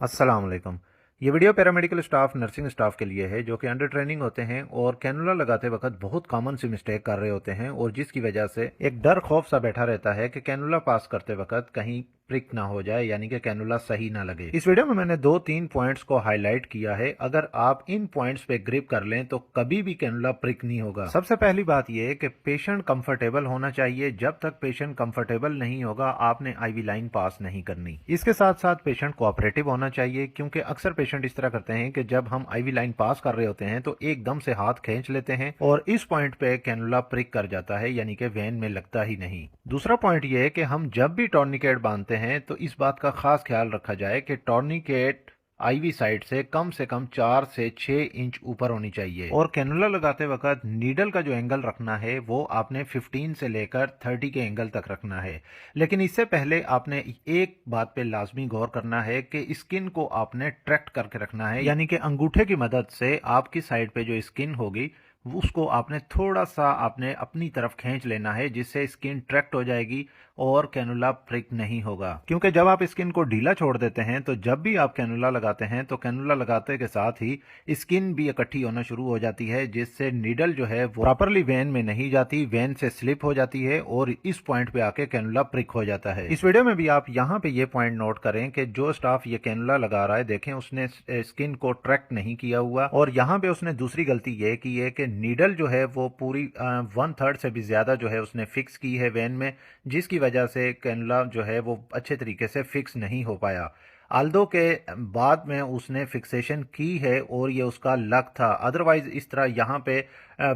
अस्सलाम वालेकुम। ये video paramedical staff nursing staff के लिए है जो कि अंडर ट्रेनिंग होते हैं और कैनुला लगाते वक्त बहुत कॉमन सी मिस्टेक कर रहे होते हैं और जिसकी वजह से एक डर खौफ सा बैठा रहता है कि कैनुला पास करते वक्त कहीं प्रिक ना हो जाए, यानी कि कैनुला सही ना लगे। इस वीडियो में मैंने 2-3 पॉइंट्स को हाईलाइट किया है। अगर आप इन पॉइंट्स पे ग्रिप कर लें तो कभी भी कैनुला प्रिक नहीं होगा। सबसे पहली बात यह है कि पेशेंट कंफर्टेबल होना चाहिए। जब तक पेशेंट कंफर्टेबल नहीं होगा आपने आईवी लाइन पास नहीं करनी। इसके साथ साथ पेशेंट कोऑपरेटिव होना चाहिए, क्योंकि अक्सर पेशेंट इस तरह करते हैं कि जब हम आईवी लाइन पास कर रहे होते हैं तो एकदम से हाथ खींच लेते हैं और इस पॉइंट पे कैनुला प्रिक कर जाता है, यानी कि वेन में लगता ही नहीं। दूसरा पॉइंट यह है कि हम जब भी टॉर्निकेट बांधते हैं तो इस बात का खास ख्याल रखा जाए कि टॉर्निकेट आईवी साइड से कम 4 से 6 इंच ऊपर होनी चाहिए और कैनुला लगाते वक्त नीडल का जो एंगल रखना है वो आपने 15 से लेकर 30 के एंगल तक रखना है। लेकिन इससे पहले आपने एक बात पे लाजमी गौर करना है कि स्किन को आपने ट्रैक्ट करके रखना है, यानी कि अंगूठे की मदद से आपकी साइड पे जो स्किन होगी उसको आपने थोड़ा सा आपने अपनी तरफ खींच लेना है, जिससे स्किन ट्रैक्ट हो जाएगी और कैनुला प्रिक नहीं होगा। क्योंकि जब आप स्किन को ढीला छोड़ देते हैं तो जब भी आप कैनुला लगाते हैं तो कैनुला लगाते के साथ ही स्किन भी इकट्ठी होना शुरू हो जाती है, जिससे नीडल जो है वो प्रॉपरली वेन में नहीं जाती, वेन से स्लिप हो जाती है और इस पॉइंट पे आके कैनुला प्रिक हो जाता है। इस वीडियो में भी आप यहाँ पे ये पॉइंट नोट करें कि जो स्टाफ ये कैनुला लगा रहा है, देखें उसने स्किन को ट्रैक्ट नहीं किया हुआ और यहाँ पे उसने दूसरी गलती ये की है कि नीडल जो है वो पूरी 1/3 से भी ज्यादा जो है उसने फिक्स की है वेन में, जिसकी वजह से कैनुला जो है वो अच्छे तरीके से फिक्स नहीं हो पाया। आल्दो के बाद में उसने फिक्सेशन की है और ये उसका लक था, अदरवाइज इस तरह यहाँ पे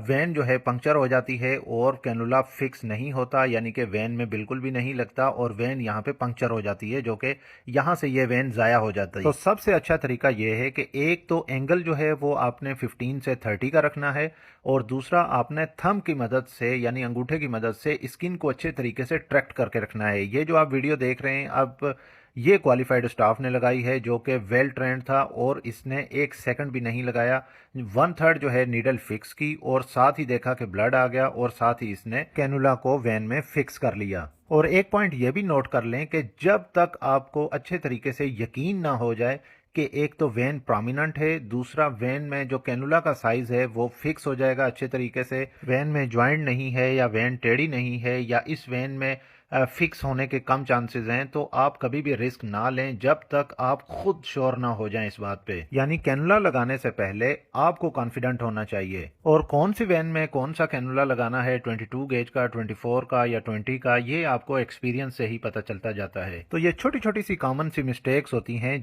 वेन जो है पंक्चर हो जाती है और कैनुला फिक्स नहीं होता, यानी कि वेन में बिल्कुल भी नहीं लगता और वेन यहाँ पे पंक्चर हो जाती है, जो कि यहाँ से ये वेन ज़ाया हो जाता है। तो सबसे अच्छा तरीका ये है कि एक तो एंगल जो है वो आपने 15 से 30 का रखना है और दूसरा आपने थंब की मदद से यानी अंगूठे की मदद से स्किन को अच्छे तरीके से ट्रैक्ट करके रखना है। ये जो आप वीडियो देख रहे हैं अब ये क्वालिफाइड स्टाफ ने लगाई है जो कि वेल ट्रेंड था और इसने 1 सेकंड भी नहीं लगाया, 1/3 जो है नीडल फिक्स की और साथ ही देखा कि ब्लड आ गया और साथ ही इसने कैनुला को वेन में फिक्स कर लिया। और एक पॉइंट ये भी नोट कर लें कि जब तक आपको अच्छे तरीके से यकीन ना हो जाए कि एक तो वेन प्रोमिनेंट है, दूसरा वेन में जो कैनुला का साइज है वो फिक्स हो जाएगा अच्छे तरीके से, वेन में ज्वाइंट नहीं है या वेन टेढ़ी नहीं है या इस वेन में फिक्स होने के कम चांसेस हैं, तो आप कभी भी रिस्क ना लें जब तक आप खुद श्योर ना हो जाएं इस बात पे। यानी कैनुला लगाने से पहले आपको कॉन्फिडेंट होना चाहिए और कौन सी वेन में कौन सा कैनुला लगाना है, 22 गेज का, 24 का या 20 का, ये आपको एक्सपीरियंस से ही पता चलता जाता है। तो ये छोटी छोटी सी कॉमन सी मिस्टेक्स होती हैं